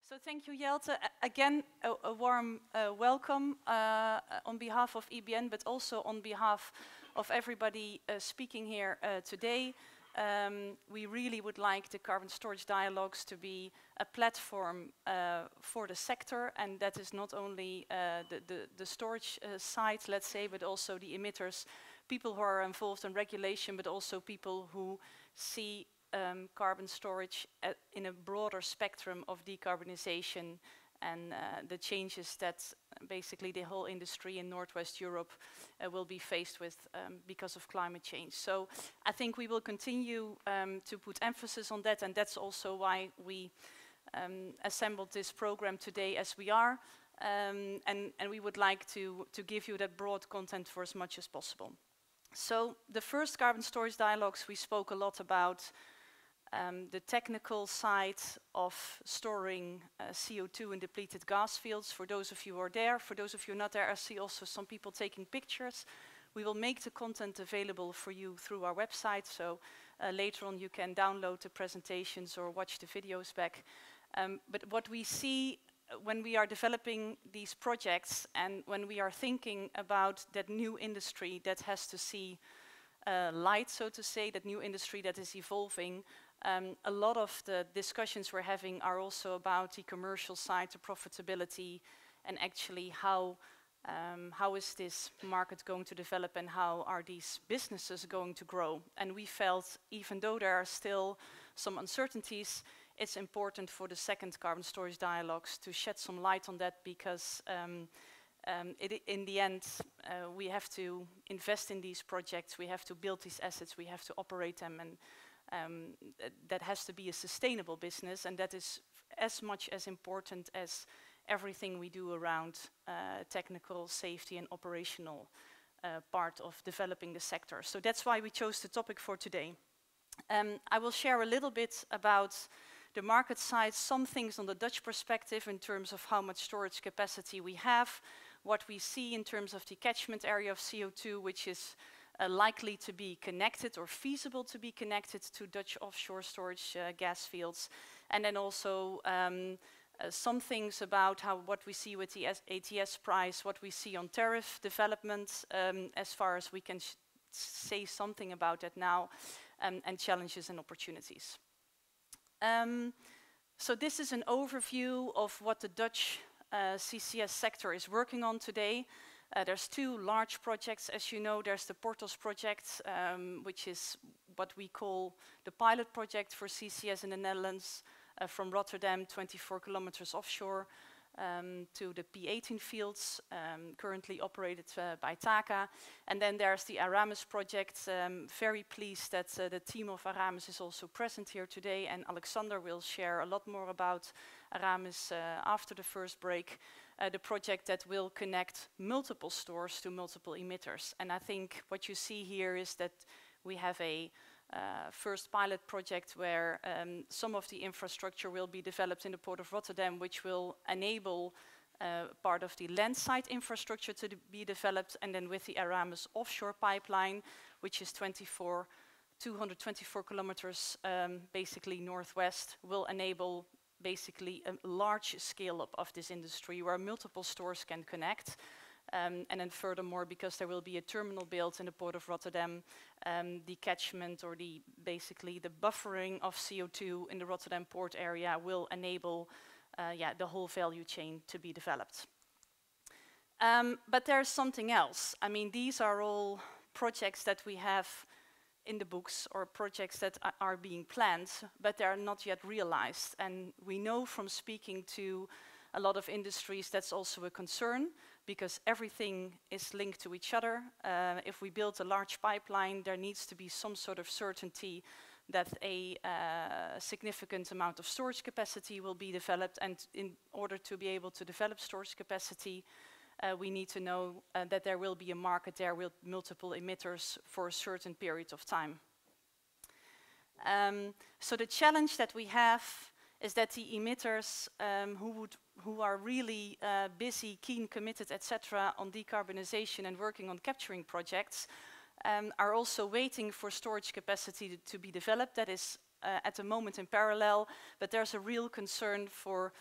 So thank you, Jelte. Again, a warm welcome on behalf of EBN, but also on behalf of everybody speaking here today. We really would like the Carbon Storage Dialogues to be a platform for the sector, and that is not only the storage side, let's say, but also the emitters, people who are involved in regulation, but also people who see carbon storage in a broader spectrum of decarbonization and the changes that basically the whole industry in Northwest Europe will be faced with because of climate change. So I think we will continue to put emphasis on that, and that's also why we assembled this program today as we are, and we would like to give you that broad content for as much as possible. So the first Carbon Storage Dialogues, we spoke a lot about the technical side of storing CO2 in depleted gas fields. For those of you who are there, for those of you not there, I see also some people taking pictures. We will make the content available for you through our website, so later on you can download the presentations or watch the videos back. But what we see when we are developing these projects and when we are thinking about that new industry that has to see light, so to say, that new industry that is evolving, a lot of the discussions we're having are also about the commercial side, the profitability, and actually how is this market going to develop and how are these businesses going to grow. And we felt, even though there are still some uncertainties, it's important for the second Carbon Storage Dialogues to shed some light on that, because in the end, we have to invest in these projects, we have to build these assets, we have to operate them, and that has to be a sustainable business, and that is as much as important as everything we do around technical safety and operational part of developing the sector. So that's why we chose the topic for today. I will share a little bit about the market side, some things on the Dutch perspective in terms of how much storage capacity we have, what we see in terms of the catchment area of CO2, which is likely to be connected or feasible to be connected to Dutch offshore storage gas fields, and then also some things about what we see with the ATS price, what we see on tariff developments, as far as we can say something about that now, and challenges and opportunities. So this is an overview of what the Dutch CCS sector is working on today. There's two large projects, as you know. There's the Portos project, which is what we call the pilot project for CCS in the Netherlands, from Rotterdam, 24 kilometers offshore, to the P18 fields, currently operated by TAQA. And then there's the Aramis project. Very pleased that the team of Aramis is also present here today, and Alexander will share a lot more about Aramis after the first break. The project that will connect multiple stores to multiple emitters. And I think what you see here is that we have a first pilot project where some of the infrastructure will be developed in the Port of Rotterdam, which will enable part of the landside infrastructure to be developed, and then with the Aramis offshore pipeline, which is 224 kilometers basically northwest, will enable basically a large scale-up of this industry where multiple stores can connect. And then furthermore, because there will be a terminal built in the Port of Rotterdam, the catchment or basically the buffering of CO2 in the Rotterdam port area will enable the whole value chain to be developed. But there's something else. I mean, these are all projects that we have in the books or projects that are being planned, but they are not yet realized. And we know from speaking to a lot of industries that's also a concern, because everything is linked to each other. If we build a large pipeline, there needs to be some sort of certainty that a significant amount of storage capacity will be developed. And in order to be able to develop storage capacity, we need to know that there will be a market there with multiple emitters for a certain period of time. So the challenge that we have is that the emitters who are really busy, keen, committed, etc. on decarbonization and working on capturing projects are also waiting for storage capacity to be developed. That is at the moment in parallel, but there's a real concern for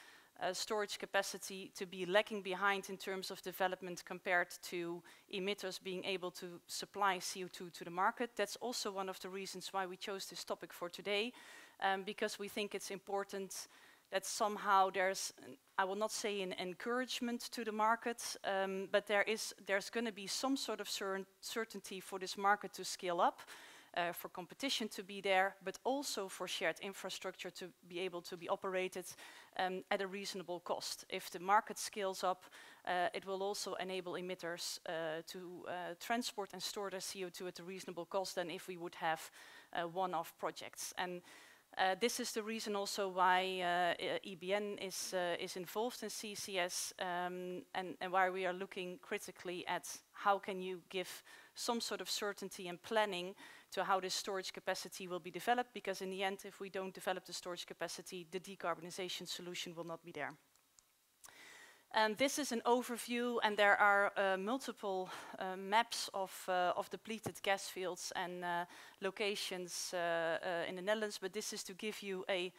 storage capacity to be lagging behind in terms of development compared to emitters being able to supply CO2 to the market. That's also one of the reasons why we chose this topic for today, because we think it's important that somehow there's, I will not say an encouragement to the market, but there's going to be some sort of certainty for this market to scale up, for competition to be there, but also for shared infrastructure to be able to be operated at a reasonable cost. If the market scales up, it will also enable emitters to transport and store their CO2 at a reasonable cost than if we would have one-off projects. And this is the reason also why EBN is involved in CCS, and why we are looking critically at how can you give some sort of certainty and planning to how this storage capacity will be developed, because in the end, if we don't develop the storage capacity, the decarbonization solution will not be there. This is an overview, and there are multiple maps of depleted gas fields and locations in the Netherlands, but this is to give you a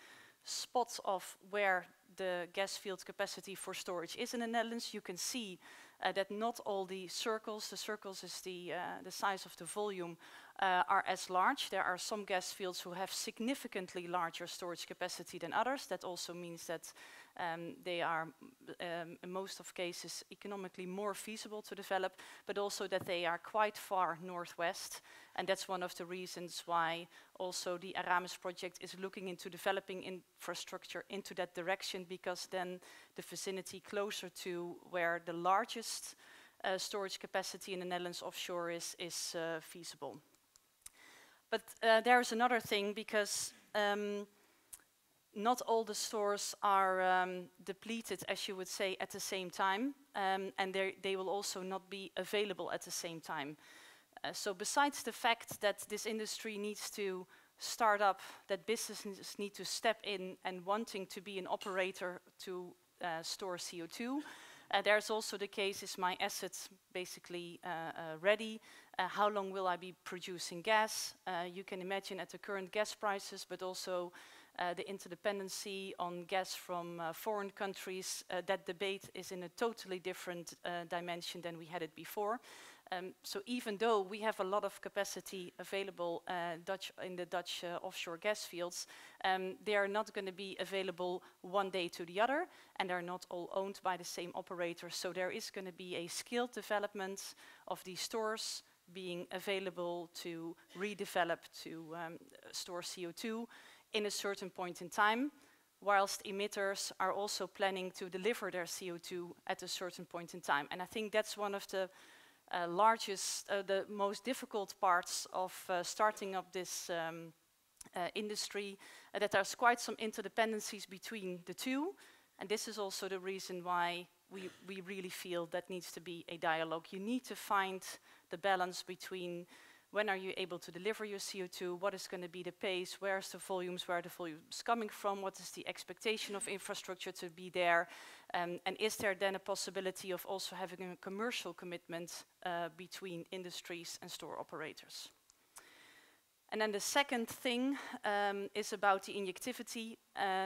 spot of where the gas field capacity for storage is in the Netherlands. You can see that not all the circles is the size of the volume, are as large. There are some gas fields who have significantly larger storage capacity than others. That also means that they are, in most of cases, economically more feasible to develop, but also that they are quite far northwest. And that's one of the reasons why also the Aramis project is looking into developing infrastructure into that direction, because then the vicinity closer to where the largest storage capacity in the Netherlands offshore is feasible. But there's another thing, because not all the stores are depleted, as you would say, at the same time, and they will also not be available at the same time. So besides the fact that this industry needs to start up, that businesses need to step in and wanting to be an operator to store CO2, there's also the case, is my asset basically ready? How long will I be producing gas? You can imagine at the current gas prices, but also the interdependency on gas from foreign countries, that debate is in a totally different dimension than we had it before. So even though we have a lot of capacity available in the Dutch offshore gas fields, they are not going to be available one day to the other, and they're not all owned by the same operator. So there is going to be a skilled development of these stores being available to redevelop to store CO2 in a certain point in time, whilst emitters are also planning to deliver their CO2 at a certain point in time. And I think that's one of the the most difficult parts of starting up this industry, that there's quite some interdependencies between the two. And this is also the reason why we really feel that needs to be a dialogue. You need to find the balance between when are you able to deliver your CO2, what is going to be the pace, where's the volumes, where are the volumes coming from, what is the expectation of infrastructure to be there, and is there then a possibility of also having a commercial commitment between industries and store operators. And then the second thing is about the injectivity.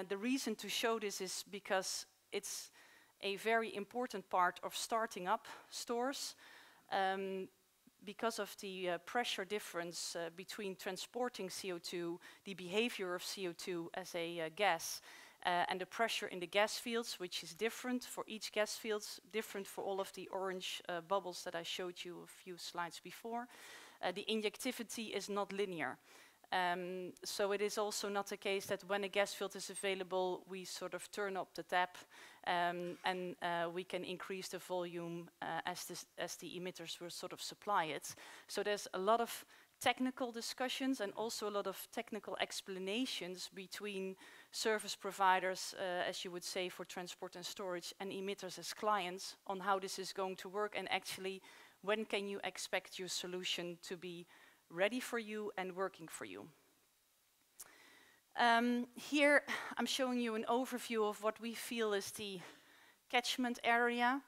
The reason to show this is because it's a very important part of starting up stores. Because of the pressure difference between transporting CO2, the behavior of CO2 as a gas, and the pressure in the gas fields, which is different for each gas field, different for all of the orange bubbles that I showed you a few slides before. The injectivity is not linear. So it is also not the case that when a gas field is available, we sort of turn up the tap and we can increase the volume as the emitters will sort of supply it. So there's a lot of technical discussions and also a lot of technical explanations between service providers, as you would say, for transport and storage, and emitters as clients on how this is going to work, and actually when can you expect your solution to be ready for you and working for you. Here I'm showing you an overview of what we feel is the catchment area.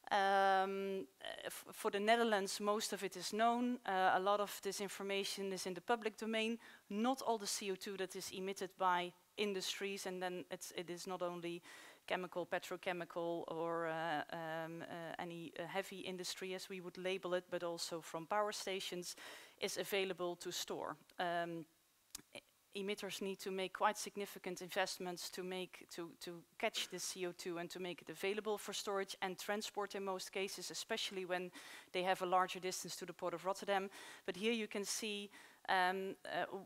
For the Netherlands, most of it is known. A lot of this information is in the public domain. Not all the CO2 that is emitted by industries, and then it is not only chemical, petrochemical, or any heavy industry as we would label it, but also from power stations, is available to store. Emitters need to make quite significant investments to catch the CO2 and to make it available for storage and transport in most cases, especially when they have a larger distance to the port of Rotterdam. But here you can see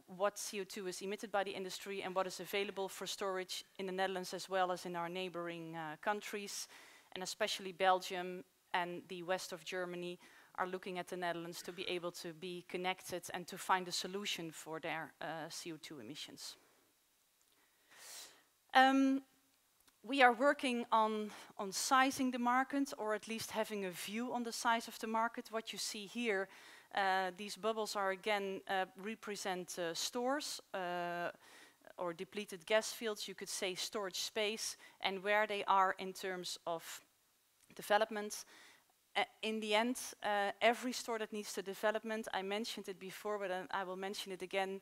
what CO2 is emitted by the industry and what is available for storage in the Netherlands as well as in our neighboring countries, and especially Belgium and the west of Germany are looking at the Netherlands to be able to be connected and to find a solution for their CO2 emissions. We are working on sizing the market, or at least having a view on the size of the market. What you see here, these bubbles are again represent stores or depleted gas fields, you could say storage space, and where they are in terms of development. In the end, every store that needs the development, I mentioned it before, but I will mention it again,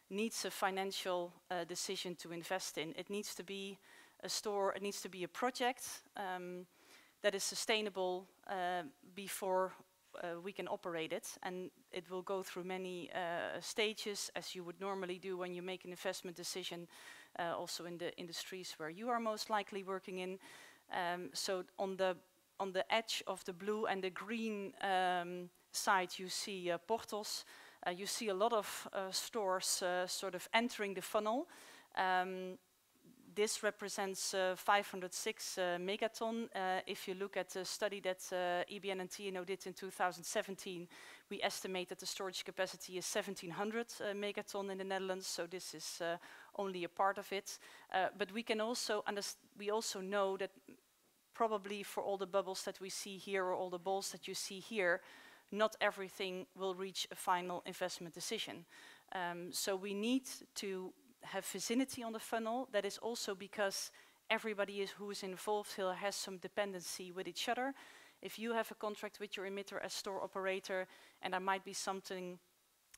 needs a financial decision to invest in. It needs to be a store, it needs to be a project that is sustainable before we can operate it. And it will go through many stages, as you would normally do when you make an investment decision, also in the industries where you are most likely working in. So on the edge of the blue and the green side, you see Porthos. You see a lot of stores sort of entering the funnel. This represents 506 megaton. If you look at the study that EBN and TNO did in 2017, we estimate that the storage capacity is 1700 megaton in the Netherlands, so this is only a part of it. But we can also know that probably for all the bubbles that we see here, or all the balls that you see here, not everything will reach a final investment decision. So we need to have vicinity on the funnel. That is also because everybody who is involved here has some dependency with each other. If you have a contract with your emitter as store operator, and there might be something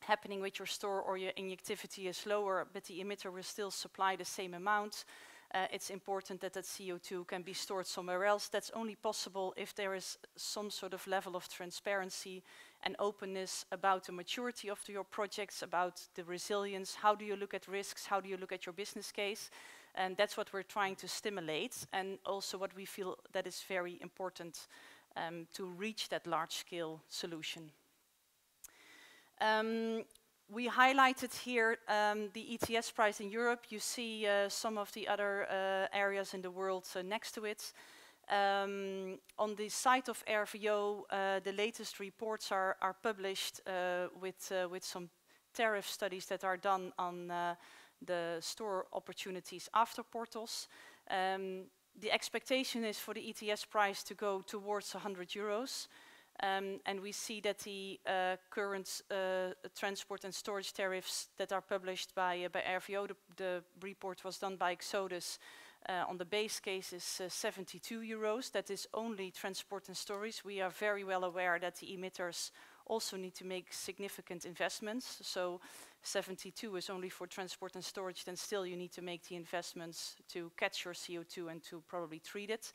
happening with your store, or your injectivity is lower, but the emitter will still supply the same amount, it's important that that CO2 can be stored somewhere else. That's only possible if there is some sort of level of transparency and openness about the maturity of your projects, about the resilience. How do you look at risks? How do you look at your business case? And that's what we're trying to stimulate, and also what we feel that is very important to reach that large-scale solution. We highlighted here the ETS price in Europe. You see some of the other areas in the world next to it. On the site of RVO, the latest reports are published with some tariff studies that are done on the store opportunities after Porthos. The expectation is for the ETS price to go towards 100 euros. And we see that the current transport and storage tariffs that are published by RVO, the report was done by Exodus, on the base case is 72 euros. That is only transport and storage. We are very well aware that the emitters also need to make significant investments. So 72 is only for transport and storage, then still you need to make the investments to catch your CO2 and to probably treat it.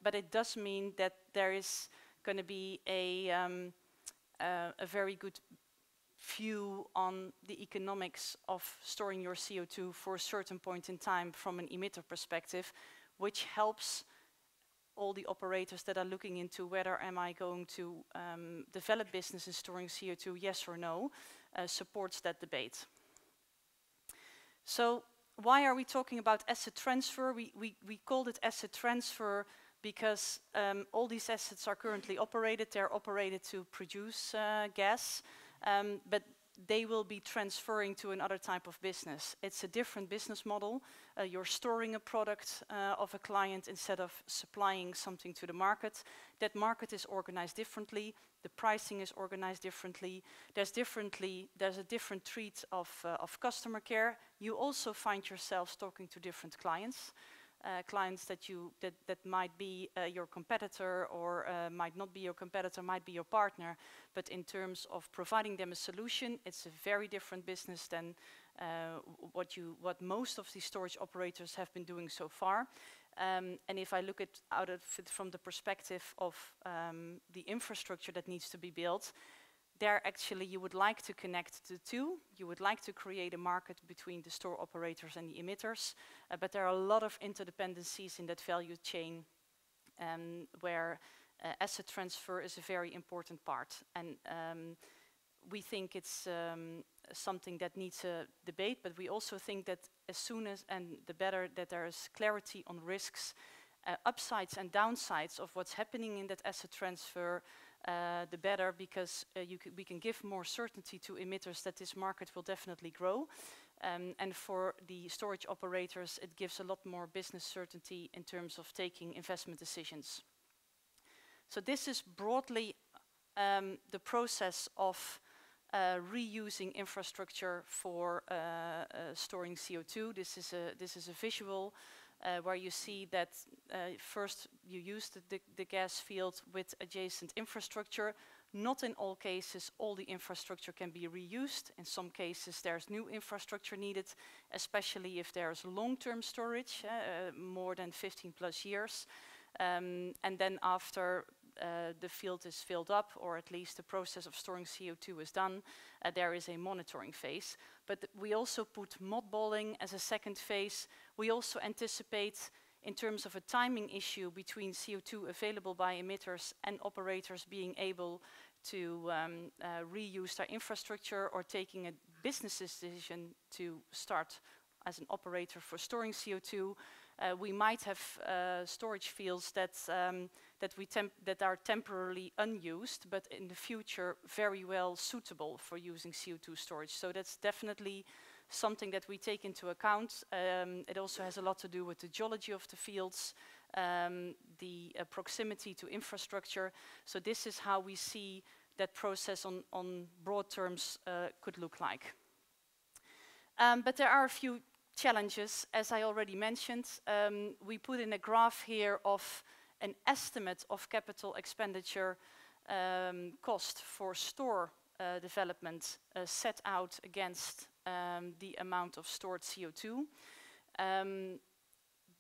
But it does mean that there is going to be a very good view on the economics of storing your CO2 for a certain point in time from an emitter perspective, which helps all the operators that are looking into whether am I going to develop business in storing CO2, yes or no, supports that debate. So why are we talking about asset transfer? We called it asset transfer because all these assets are currently operated. They're operated to produce gas, but they will be transferring to another type of business. It's a different business model. You're storing a product of a client instead of supplying something to the market. That market is organized differently. The pricing is organized differently. There's a different treat of customer care. You also find yourselves talking to different clients. clients that might be your competitor or might not be your competitor, might be your partner. But in terms of providing them a solution, it's a very different business than what most of the storage operators have been doing so far. And if I look at out of it from the perspective of the infrastructure that needs to be built, there actually you would like to connect the two. You would like to create a market between the store operators and the emitters, but there are a lot of interdependencies in that value chain where asset transfer is a very important part. And we think it's something that needs a debate, but we also think that as soon as, and the better that there is clarity on risks, upsides and downsides of what's happening in that asset transfer, the better, because we can give more certainty to emitters that this market will definitely grow. And for the storage operators, it gives a lot more business certainty in terms of taking investment decisions. So this is broadly the process of reusing infrastructure for storing CO2. This is a visual where you see that first you use the gas field with adjacent infrastructure. Not in all cases all the infrastructure can be reused. In some cases there's new infrastructure needed, especially if there's long-term storage, more than 15 plus years. And then after the field is filled up, or at least the process of storing CO2 is done, there is a monitoring phase. But we also put mothballing as a second phase. We also anticipate, in terms of a timing issue between CO2 available by emitters and operators being able to reuse their infrastructure or taking a business decision to start as an operator for storing CO2, we might have storage fields that are temporarily unused, but in the future very well suitable for using CO2 storage. So that's definitely something that we take into account. It also has a lot to do with the geology of the fields, the proximity to infrastructure. So this is how we see that process on broad terms could look like. But there are a few challenges, as I already mentioned. We put in a graph here of an estimate of capital expenditure cost for store development set out against the amount of stored CO2.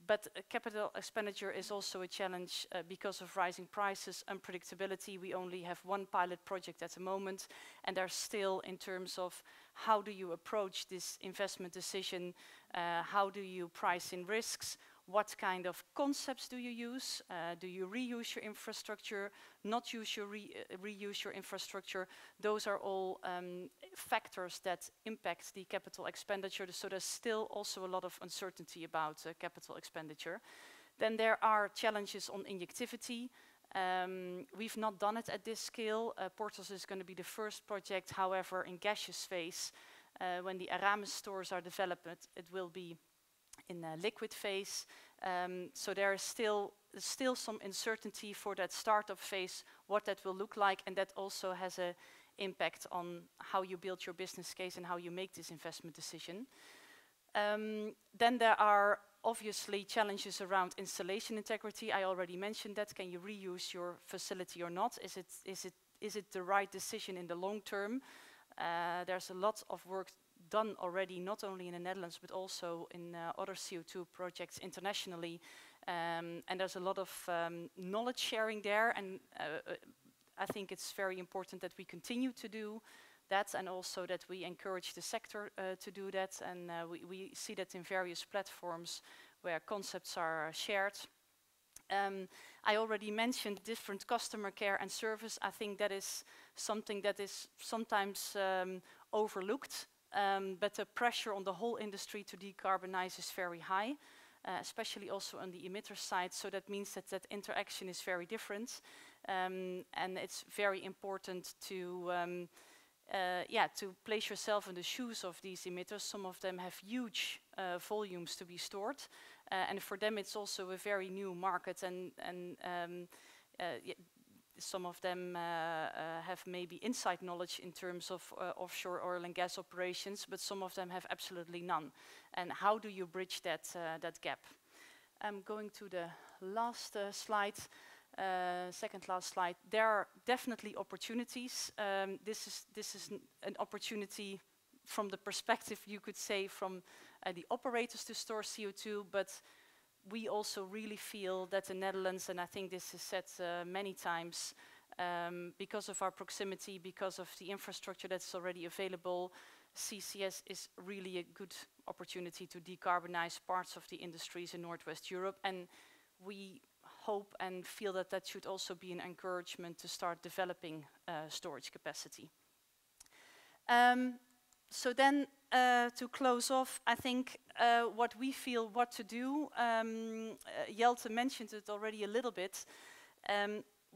But capital expenditure is also a challenge because of rising prices, unpredictability. We only have one pilot project at the moment, and there's still, in terms of how do you approach this investment decision, how do you price in risks, what kind of concepts do you use? Do you reuse your infrastructure, not reuse your infrastructure? Those are all factors that impact the capital expenditure. So there's still also a lot of uncertainty about capital expenditure. Then there are challenges on injectivity. We've not done it at this scale. Porthos is going to be the first project, however, in gaseous phase. When the Aramis stores are developed, it will be in a liquid phase. So there is still some uncertainty for that startup phase, what that will look like, and that also has an impact on how you build your business case and how you make this investment decision. Then there are obviously challenges around installation integrity. I already mentioned that. Can you reuse your facility or not? Is it the right decision in the long term? There's a lot of work done already, not only in the Netherlands, but also in other CO2 projects internationally. And there's a lot of knowledge sharing there. And I think it's very important that we continue to do that, and also that we encourage the sector to do that. And we see that in various platforms where concepts are shared. I already mentioned different customer care and service. I think that is something that is sometimes overlooked. But the pressure on the whole industry to decarbonize is very high, especially also on the emitter side. So that means that interaction is very different. And it's very important to place yourself in the shoes of these emitters. Some of them have huge volumes to be stored. And for them it's also a very new market. And some of them have maybe inside knowledge in terms of offshore oil and gas operations, but some of them have absolutely none. And how do you bridge that gap? I'm going to the last slide, second last slide. There are definitely opportunities. This is an opportunity from the perspective, you could say, from the operators to store CO2, but we also really feel that the Netherlands, and I think this is said many times, because of our proximity, because of the infrastructure that's already available, CCS is really a good opportunity to decarbonize parts of the industries in Northwest Europe. And we hope and feel that that should also be an encouragement to start developing storage capacity. So then, to close off, I think what we feel what to do, Jelte mentioned it already a little bit,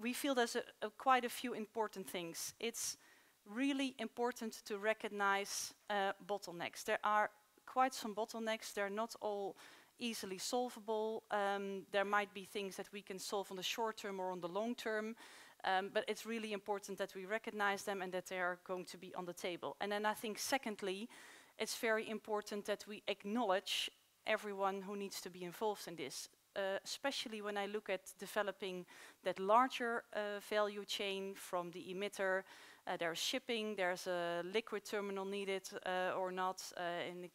we feel there's quite a few important things. It's really important to recognize bottlenecks. There are quite some bottlenecks. They're not all easily solvable. There might be things that we can solve on the short term or on the long term. But it's really important that we recognize them and that they are going to be on the table. And then I think secondly, it's very important that we acknowledge everyone who needs to be involved in this. Especially when I look at developing that larger value chain from the emitter. There's shipping, there's a liquid terminal needed or not.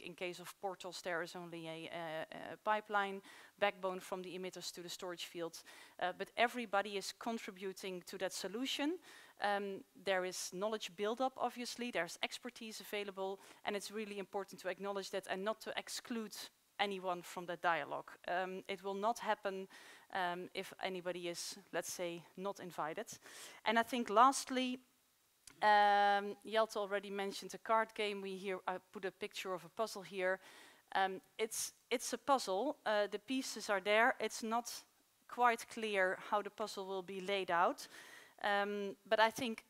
In case of portals, there is only a pipeline backbone from the emitters to the storage fields. But everybody is contributing to that solution. There is knowledge build-up, obviously, there's expertise available, and it's really important to acknowledge that and not to exclude anyone from that dialogue. It will not happen if anybody is, let's say, not invited. And I think lastly, Jelte already mentioned a card game. I put a picture of a puzzle here. It's a puzzle. The pieces are there. It's not quite clear how the puzzle will be laid out. But I think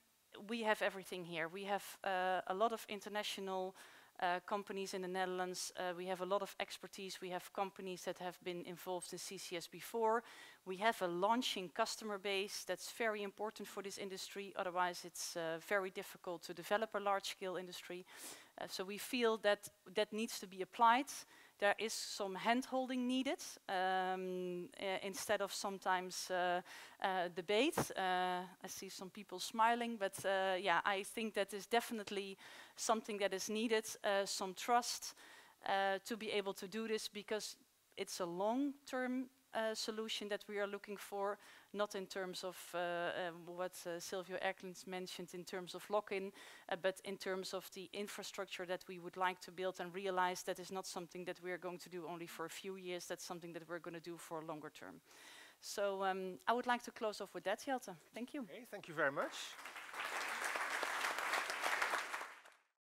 we have everything here. We have a lot of international companies in the Netherlands. We have a lot of expertise. We have companies that have been involved in CCS before. We have a launching customer base that's very important for this industry. Otherwise, it's very difficult to develop a large-scale industry. So we feel that that needs to be applied. There is some hand-holding needed instead of sometimes debate. I see some people smiling, but yeah, I think that is definitely something that is needed, some trust to be able to do this, because it's a long-term solution that we are looking for, not in terms of what Silvio Erklins mentioned in terms of lock-in, but in terms of the infrastructure that we would like to build and realize that is not something that we are going to do only for a few years, that's something that we're going to do for a longer term. So I would like to close off with that, Jelte. Thank you. Okay, thank you very much.